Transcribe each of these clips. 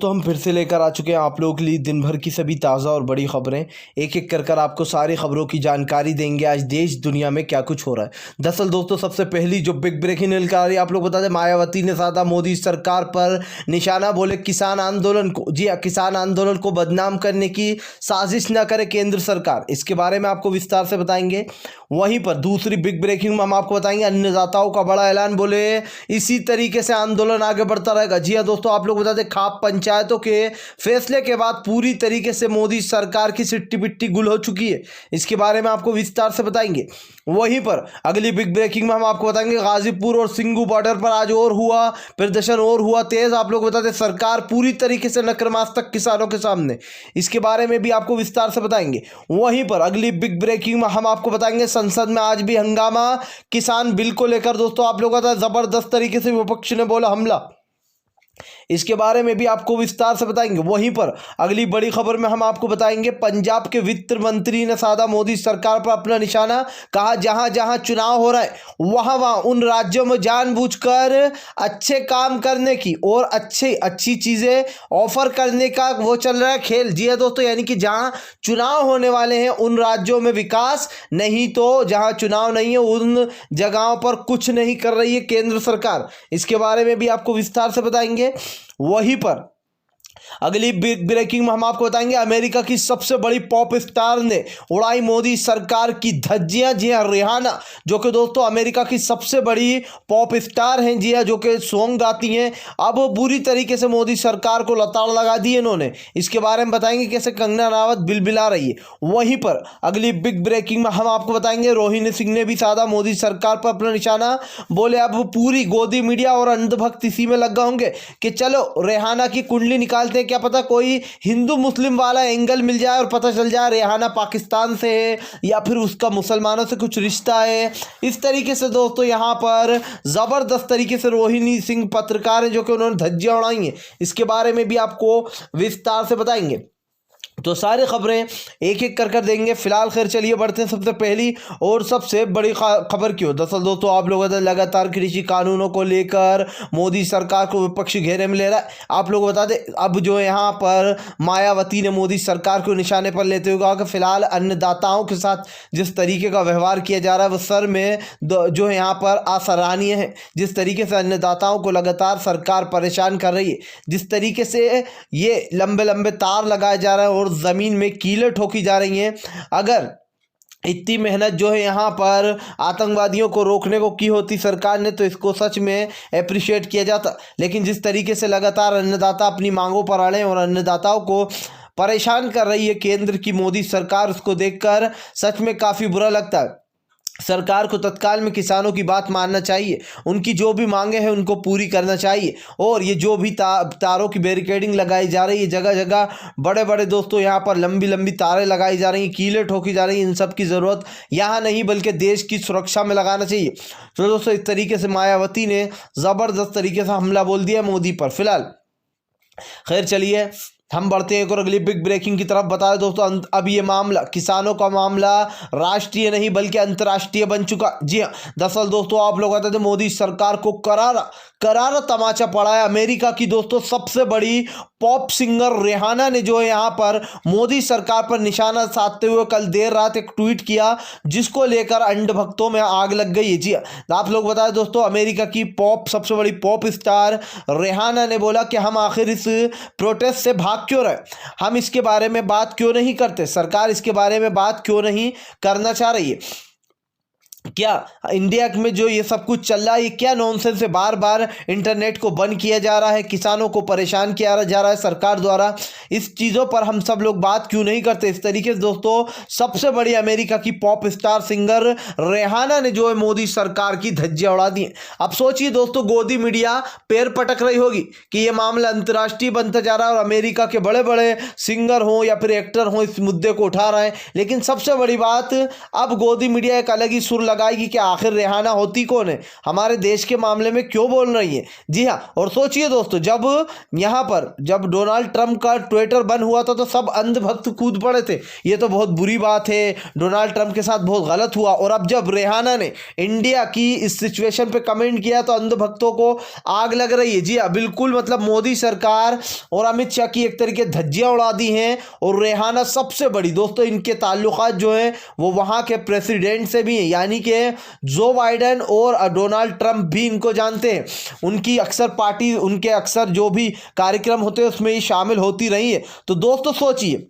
दोस्तों हम फिर से लेकर आ चुके हैं आप लोगों के लिए दिन भर की सभी ताज़ा और बड़ी खबरें। एक एक कर आपको सारी खबरों की जानकारी देंगे आज देश दुनिया में क्या कुछ हो रहा है। दरअसल दोस्तों सबसे पहली जो बिग ब्रेकिंग न्यूज़ आ रही है, आप लोग बता दें मायावती ने साधा मोदी सरकार पर निशाना, बोले किसान आंदोलन को, जी हाँ, किसान आंदोलन को बदनाम करने की साजिश न करे केंद्र सरकार। इसके बारे में आपको विस्तार से बताएंगे। वहीं पर दूसरी बिग ब्रेकिंग में हम आपको बताएंगे अन्नदाताओं का बड़ा ऐलान, बोले इसी तरीके से आंदोलन आगे बढ़ता रहेगा। जी हाँ दोस्तों, आप लोग बता दें खाप पंचायतों के फैसले के बाद पूरी तरीके से मोदी सरकार की सिट्टी पिट्टी गुल हो चुकी है। इसके बारे में आपको विस्तार से बताएंगे। वहीं पर अगली बिग ब्रेकिंग में हम आपको बताएंगे गाजीपुर और सिंगू बॉर्डर पर आज और हुआ प्रदर्शन, और हुआ तेज। आप लोग बता दें सरकार पूरी तरीके से नक्रमास्तक किसानों के सामने। इसके बारे में भी आपको विस्तार से बताएंगे। वहीं पर अगली बिग ब्रेकिंग में हम आपको बताएंगे संसद में आज भी हंगामा किसान बिल को लेकर। दोस्तों आप लोगों का जबरदस्त तरीके से विपक्ष ने बोला हमला, इसके बारे में भी आपको विस्तार से बताएंगे। वहीं पर अगली बड़ी खबर में हम आपको बताएंगे पंजाब के वित्त मंत्री ने साधा मोदी सरकार पर अपना निशाना, कहा जहां जहां चुनाव हो रहा है वहां वहां उन राज्यों में जानबूझकर अच्छे काम करने की और अच्छी चीजें ऑफर करने का वो चल रहा है खेल। जी है दोस्तों, यानी कि जहां चुनाव होने वाले हैं उन राज्यों में विकास, नहीं तो जहां चुनाव नहीं है उन जगहों पर कुछ नहीं कर रही है केंद्र सरकार। इसके बारे में भी आपको विस्तार से बताएंगे। वहीं पर अगली बिग ब्रेकिंग में हम आपको बताएंगे अमेरिका की सबसे बड़ी पॉप स्टार ने उड़ाई मोदी सरकार की धज्जियां। जी हां, रिहाना जो कि दोस्तों अमेरिका की सबसे बड़ी पॉप स्टार हैं, जी हां, जो कि सॉन्ग गाती हैं, अब वो बुरी तरीके से मोदी सरकार को लताड़ लगा दी इन्होंने। इसके बारे में बताएंगे कैसे कंगना रनावत बिलबिला रही है। वहीं पर अगली बिग ब्रेकिंग में हम आपको बताएंगे रोहिणी सिंह ने भी साधा मोदी सरकार पर अपना निशाना, बोले अब पूरी गोदी मीडिया और अंधभक्त इसी में लग गए होंगे कि चलो रेहाना की कुंडली निकालते, क्या पता कोई हिंदू मुस्लिम वाला एंगल मिल जाए और पता चल जाए रेहाना पाकिस्तान से है या फिर उसका मुसलमानों से कुछ रिश्ता है। इस तरीके से दोस्तों यहां पर जबरदस्त तरीके से रोहिणी सिंह पत्रकार है जो कि उन्होंने धज्जियां उड़ाई हैं। इसके बारे में भी आपको विस्तार से बताएंगे। तो सारी खबरें एक एक कर देंगे। फिलहाल खैर चलिए बढ़ते हैं सबसे पहली और सबसे बड़ी खबर की ओर। दरअसल दोस्तों आप लोग लगातार कृषि कानूनों को लेकर मोदी सरकार को विपक्षी घेरे में ले रहा है। आप लोग बता दें अब जो यहाँ पर मायावती ने मोदी सरकार को निशाने पर लेते हुए कहा कि फिलहाल अन्नदाताओं के साथ जिस तरीके का व्यवहार किया जा रहा है वो सर में जो है यहाँ पर असराहनीय है। जिस तरीके से अन्नदाताओं को लगातार सरकार परेशान कर रही है, जिस तरीके से ये लंबे लंबे तार लगाए जा रहे हैं और जमीन में कीलें ठोकी जा रही हैं। अगर इतनी मेहनत जो है यहाँ पर आतंकवादियों को रोकने को की होती सरकार ने तो इसको सच में अप्रिशिएट किया जाता। लेकिन जिस तरीके से लगातार अन्नदाता अपनी मांगों पर अड़े और अन्नदाताओं को परेशान कर रही है केंद्र की मोदी सरकार, उसको देखकर सच में काफ़ी बुरा लगता है। सरकार को तत्काल में किसानों की बात मानना चाहिए, उनकी जो भी मांगे हैं उनको पूरी करना चाहिए। और ये जो भी तारों की बैरिकेडिंग लगाई जा रही है, जगह जगह बड़े बड़े दोस्तों यहाँ पर लंबी लंबी तारें लगाई जा रही हैं, कीलें ठोकी जा रही हैं, इन सब की ज़रूरत यहाँ नहीं बल्कि देश की सुरक्षा में लगाना चाहिए। तो दोस्तों इस तरीके से मायावती ने ज़बरदस्त तरीके से हमला बोल दिया मोदी पर। फिलहाल खैर चलिए हम बढ़ते हैं और अगली बिग ब्रेकिंग की तरफ। बता दें दोस्तों अब ये मामला किसानों का मामला राष्ट्रीय नहीं बल्कि अंतर्राष्ट्रीय बन चुका। जी हाँ, दरअसल दोस्तों आप लोग बताते थे मोदी सरकार को करारा तमाचा पड़ा है। अमेरिका की दोस्तों सबसे बड़ी पॉप सिंगर रेहाना ने जो है यहाँ पर मोदी सरकार पर निशाना साधते हुए कल देर रात एक ट्वीट किया जिसको लेकर अंधभक्तों में आग लग गई है। जी हाँ, आप लोग बताएं दोस्तों अमेरिका की सबसे बड़ी पॉप स्टार रेहाना ने बोला कि हम आखिर इस प्रोटेस्ट से भाग क्यों रहे, हम इसके बारे में बात क्यों नहीं करते, सरकार इसके बारे में बात क्यों नहीं करना चाह रही है, क्या इंडिया में जो ये सब कुछ चल रहा है ये क्या नॉनसेंस है, बार बार इंटरनेट को बंद किया जा रहा है, किसानों को परेशान किया जा रहा है सरकार द्वारा, इस चीज़ों पर हम सब लोग बात क्यों नहीं करते। इस तरीके से दोस्तों सबसे बड़ी अमेरिका की पॉप स्टार सिंगर रेहाना ने जो है मोदी सरकार की धज्जियां उड़ा दी। अब सोचिए दोस्तों गोदी मीडिया पैर पटक रही होगी कि ये मामला अंतर्राष्ट्रीय बनता जा रहा है और अमेरिका के बड़े बड़े सिंगर हों या फिर एक्टर हों इस मुद्दे को उठा रहे हैं। लेकिन सबसे बड़ी बात अब गोदी मीडिया एक अलग ही सुर लगाएगी कि आखिर रेहाना होती कौन है, हमारे देश के मामले में क्यों बोल रही है। जी हाँ, और सोचिए दोस्तों, जब डोनाल्ड ट्रंप का ट्विटर बंद हुआ था तो सब अंधभक्त कूद पड़े थे, ये तो बहुत बुरी बात है, डोनाल्ड ट्रंप के साथ बहुत गलत हुआ। और अब जब रेहाना ने इंडिया की इस सिचुएशन पे कमेंट किया तो अंधभक्तों को आग लग रही है। जी हाँ, बिल्कुल, मतलब मोदी सरकार और अमित शाह की एक तरीके धज्जियां उड़ा दी हैं। और रेहाना सबसे बड़ी दोस्तों, इनके ताल्लुकात जो हैं वो वहां के प्रेसिडेंट से भी हैं, यानी कि जो बाइडेन और डोनाल्ड ट्रंप भी इनको जानते हैं। उनकी अक्सर पार्टी, उनके अक्सर जो भी कार्यक्रम होते हैं उसमें ये शामिल होती रही है। तो दोस्तों सोचिए,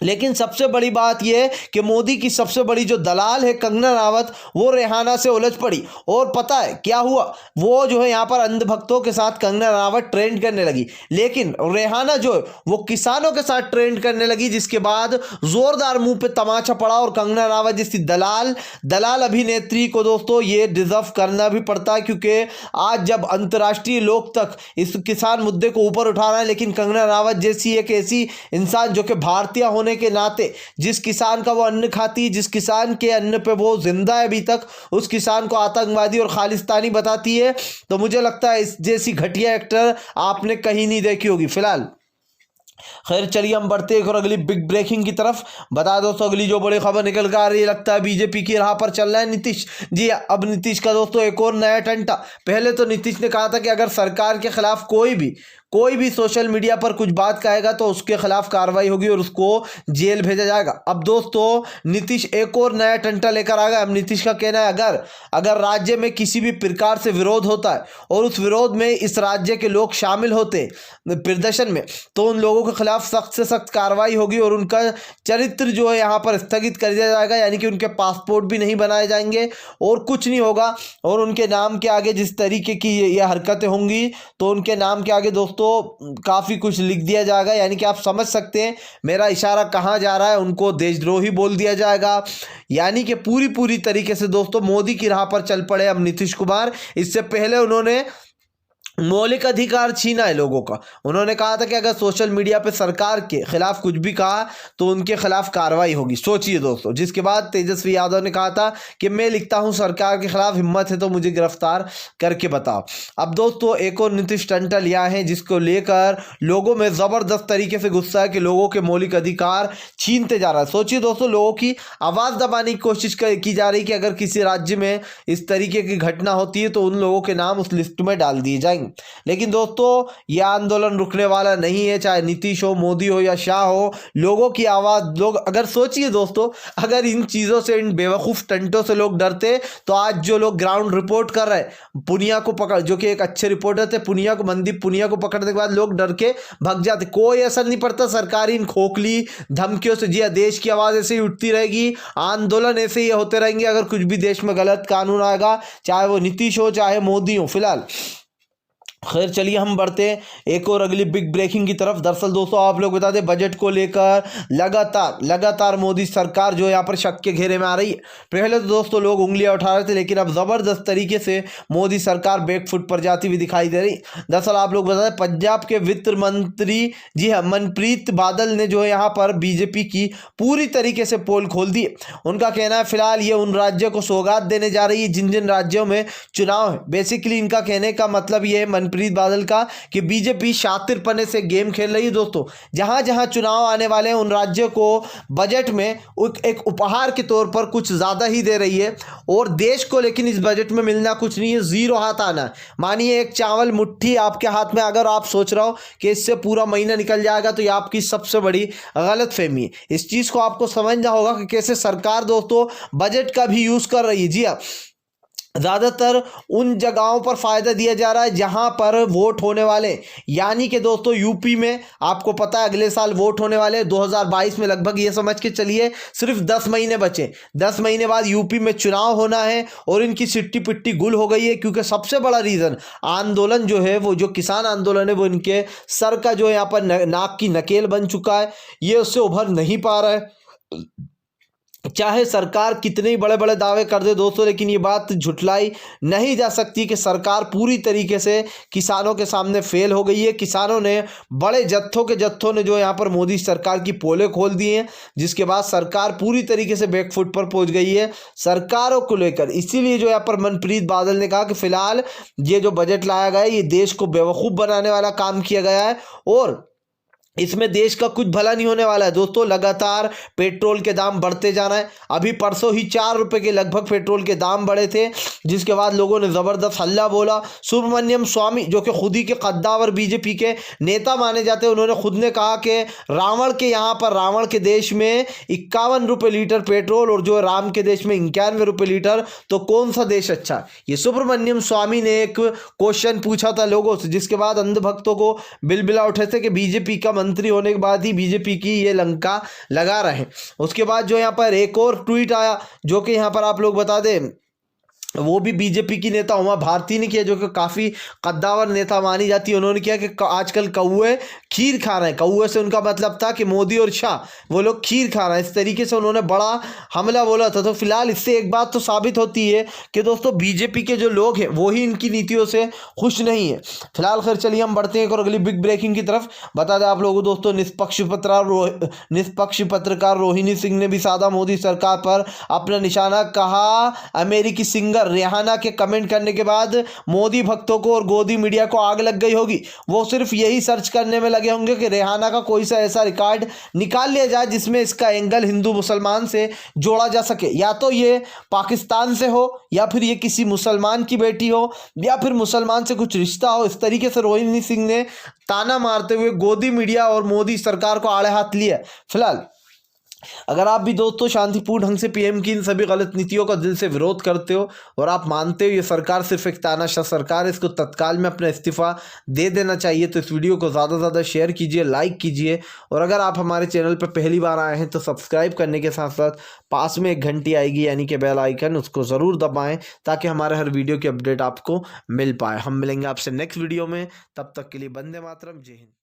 लेकिन सबसे बड़ी बात यह है कि मोदी की सबसे बड़ी जो दलाल है कंगना रनावत, वो रेहाना से उलझ पड़ी। और पता है क्या हुआ, वो जो है यहाँ पर अंधभक्तों के साथ कंगना रनावत ट्रेंड करने लगी, लेकिन रेहाना जो है वो किसानों के साथ ट्रेंड करने लगी, जिसके बाद जोरदार मुंह पे तमाचा पड़ा। और कंगना रनावत जैसी दलाल अभिनेत्री को दोस्तों ये डिजर्व करना भी पड़ता है, क्योंकि आज जब अंतर्राष्ट्रीय लोग तक इस किसान मुद्दे को ऊपर उठा रहे हैं, लेकिन कंगना रनावत जैसी एक ऐसी इंसान जो कि भारतीय होने के नाते, जिस किसान का वो अन्न खाती है, जिस किसान के अन्न पे वो जिंदा है अभी तक, उस किसान को आतंकवादी और खालिस्तानी बताती है, तो मुझे लगता है इस जैसी घटिया एक्टर आपने कहीं नहीं देखी होगी। फिलहाल खैर चलिए हम बढ़ते हैं और अगली बिग ब्रेकिंग की तरफ। बता दो दोस्तों, अगली जो बड़ी खबर निकल कर आ रही है, लगता है बीजेपी की राह पर चल रहा है नीतीश। जी अब नीतीश का दोस्तों एक और नया टंटा। पहले तो नीतीश ने कहा था कि अगर सरकार के खिलाफ कोई भी सोशल मीडिया पर कुछ बात कहेगा तो उसके खिलाफ कार्रवाई होगी और उसको जेल भेजा जाएगा। अब दोस्तों नीतीश एक और नया टंटा लेकर आ गया। अब नीतीश का कहना है अगर राज्य में किसी भी प्रकार से विरोध होता है और उस विरोध में इस राज्य के लोग शामिल होते प्रदर्शन में, तो उन लोगों के खिलाफ सख्त से सख्त कार्रवाई होगी और उनका चरित्र जो है यहाँ पर स्थगित कर दिया जाएगा, यानी कि उनके पासपोर्ट भी नहीं बनाए जाएंगे और कुछ नहीं होगा। और उनके नाम के आगे जिस तरीके की ये हरकतें होंगी तो उनके नाम के आगे दोस्तों काफी कुछ लिख दिया जाएगा, यानी कि आप समझ सकते हैं मेरा इशारा कहां जा रहा है। उनको देशद्रोही बोल दिया जाएगा, यानी कि पूरी तरीके से दोस्तों मोदी की राह पर चल पड़े अब नीतीश कुमार। इससे पहले उन्होंने मौलिक अधिकार छीना है लोगों का। उन्होंने कहा था कि अगर सोशल मीडिया पे सरकार के खिलाफ कुछ भी कहा तो उनके खिलाफ कार्रवाई होगी। सोचिए दोस्तों, जिसके बाद तेजस्वी यादव ने कहा था कि मैं लिखता हूं सरकार के खिलाफ, हिम्मत है तो मुझे गिरफ्तार करके बताओ। अब दोस्तों एक और नीतीश टंटा लिया है जिसको लेकर लोगों में जबरदस्त तरीके से गुस्सा है कि लोगों के मौलिक अधिकार छीनते जा रहा है। सोचिए दोस्तों, लोगों की आवाज दबाने की कोशिश की जा रही कि अगर किसी राज्य में इस तरीके की घटना होती है तो उन लोगों के नाम उस लिस्ट में डाल दिए जाएंगे। लेकिन दोस्तों यह आंदोलन रुकने वाला नहीं है, चाहे नीतीश हो, मोदी हो या शाह हो। लोगों की आवाज, लोग अगर सोचिए दोस्तों, अगर इन चीजों से, इन बेवकूफ टंटों से लोग डरते तो आज जो लोग ग्राउंड रिपोर्ट कर रहे हैं, पुनिया को पकड़, जो कि एक अच्छे रिपोर्टर थे, मनदीप पुनिया को पकड़ने के बाद लोग डर के भग जाते। कोई असर नहीं पड़ता सरकारी इन खोखली धमकियों से। जी देश की आवाज ऐसे ही उठती रहेगी, आंदोलन ऐसे ही होते रहेंगे अगर कुछ भी देश में गलत कानून आएगा, चाहे वो नीतीश हो चाहे मोदी हो। फिलहाल खैर चलिए हम बढ़ते हैं एक और अगली बिग ब्रेकिंग की तरफ। दरअसल दोस्तों आप लोग बता दें, बजट को लेकर लगातार मोदी सरकार जो यहाँ पर शक के घेरे में आ रही है। पहले तो दोस्तों लोग उंगलियां उठा रहे थे, लेकिन अब जबरदस्त तरीके से मोदी सरकार बैकफुट पर जाती हुई दिखाई दे रही। दरअसल आप लोग बता दें, पंजाब के वित्त मंत्री, जी हाँ, मनप्रीत बादल ने जो है यहाँ पर बीजेपी की पूरी तरीके से पोल खोल दी। उनका कहना है फिलहाल ये उन राज्यों को सौगात देने जा रही है जिन राज्यों में चुनाव है। बेसिकली इनका कहने का मतलब ये है मनप्रीत बादल का कि बीजेपी शातिरपने से गेम खेल रही है दोस्तों। जहां जहां चुनाव आने वाले हैं उन राज्यों को बजट में एक उपहार के तौर पर कुछ ज्यादा ही दे रही है, और देश को लेकिन इस बजट में मिलना कुछ नहीं है, जीरो हाथ आना है। मानिए एक चावल मुट्ठी आपके हाथ में, अगर आप सोच रहे हो कि इससे पूरा महीना निकल जाएगा तो ये आपकी सबसे बड़ी गलतफहमी है। इस चीज को आपको समझना होगा कि कैसे सरकार दोस्तों बजट का भी यूज कर रही है। जी हाँ, ज़्यादातर उन जगहों पर फ़ायदा दिया जा रहा है जहां पर वोट होने वाले, यानी कि दोस्तों यूपी में आपको पता है अगले साल वोट होने वाले 2022 में, लगभग ये समझ के चलिए सिर्फ 10 महीने बचे। 10 महीने बाद यूपी में चुनाव होना है और इनकी सिट्टी पिट्टी गुल हो गई है, क्योंकि सबसे बड़ा रीज़न आंदोलन जो है, वो जो किसान आंदोलन है, वो इनके सर का जो यहाँ पर नाक की नकेल बन चुका है। ये उससे उभर नहीं पा रहा है। चाहे सरकार कितने ही बड़े बड़े दावे कर दे दोस्तों, लेकिन ये बात झुटलाई नहीं जा सकती कि सरकार पूरी तरीके से किसानों के सामने फेल हो गई है। किसानों ने बड़े जत्थों ने जो यहाँ पर मोदी सरकार की पोलें खोल दी हैं, जिसके बाद सरकार पूरी तरीके से बैकफुट पर पहुंच गई है सरकारों को लेकर। इसीलिए जो यहाँ पर मनप्रीत बादल ने कहा कि फिलहाल ये जो बजट लाया गया है ये देश को बेवकूफ़ बनाने वाला काम किया गया है और इसमें देश का कुछ भला नहीं होने वाला है। दोस्तों लगातार पेट्रोल के दाम बढ़ते जा रहे हैं। अभी परसों ही 4 रुपए के लगभग पेट्रोल के दाम बढ़े थे, जिसके बाद लोगों ने ज़बरदस्त हल्ला बोला। सुब्रमण्यम स्वामी जो कि खुद ही के कद्दावर बीजेपी के नेता माने जाते हैं, उन्होंने खुद ने कहा कि रावण के देश में 51 रुपये लीटर पेट्रोल और जो राम के देश में 91 रुपये लीटर, तो कौन सा देश अच्छा है। ये सुब्रमण्यम स्वामी ने एक क्वेश्चन पूछा था लोगों से, जिसके बाद अंधभक्तों को बिलबिला उठे थे कि बीजेपी का मंत्री होने के बाद ही बीजेपी की ये लंका लगा रहे। उसके बाद जो यहाँ पर एक और ट्वीट आया जो कि यहाँ पर आप लोग बता दें, वो भी बीजेपी की नेता उमा भारती ने किया, जो कि काफ़ी कद्दावर नेता मानी जाती है। उन्होंने किया कि आजकल कौए खीर खा रहे हैं। कौए से उनका मतलब था कि मोदी और शाह वो लोग खीर खा रहे हैं। इस तरीके से उन्होंने बड़ा हमला बोला था। तो फिलहाल इससे एक बात तो साबित होती है कि दोस्तों बीजेपी के जो लोग हैं वो ही इनकी नीतियों से खुश नहीं है। फिलहाल खैर चलिए हम बढ़ते हैं और अगली बिग ब्रेकिंग की तरफ। बता दें आप लोगों दोस्तों, निष्पक्ष पत्रकार रोहिणी सिंह ने भी साधा मोदी सरकार पर अपना निशाना। कहा अमेरिकी सिंगर रिहाना के कमेंट करने के बाद मोदी भक्तों को और गोदी मीडिया को आग लग गई होगी। वो सिर्फ यही सर्च करने में लगे होंगे कि रिहाना का कोई सा ऐसा रिकॉर्ड निकाल लिया जाए जिसमें इसका एंगल हिंदू मुसलमान से जोड़ा जा सके। या तो ये पाकिस्तान से हो, या फिर ये किसी मुसलमान की बेटी हो, या फिर मुसलमान से कुछ रिश्ता हो। इस तरीके से रोहिणी सिंह ने ताना मारते हुए गोदी मीडिया और मोदी सरकार को आड़े हाथ लिया। फिलहाल अगर आप भी दोस्तों शांतिपूर्ण ढंग से पीएम की इन सभी गलत नीतियों का दिल से विरोध करते हो और आप मानते हो ये सरकार सिर्फ एक तानाशाह सरकार है, इसको तत्काल में अपना इस्तीफा दे देना चाहिए, तो इस वीडियो को ज़्यादा से ज़्यादा शेयर कीजिए, लाइक कीजिए। और अगर आप हमारे चैनल पर पहली बार आए हैं तो सब्सक्राइब करने के साथ साथ पास में एक घंटी आएगी यानी कि बेल आइकन, उसको ज़रूर दबाएँ ताकि हमारे हर वीडियो की अपडेट आपको मिल पाए। हम मिलेंगे आपसे नेक्स्ट वीडियो में, तब तक के लिए वंदे मातरम, जय हिंद।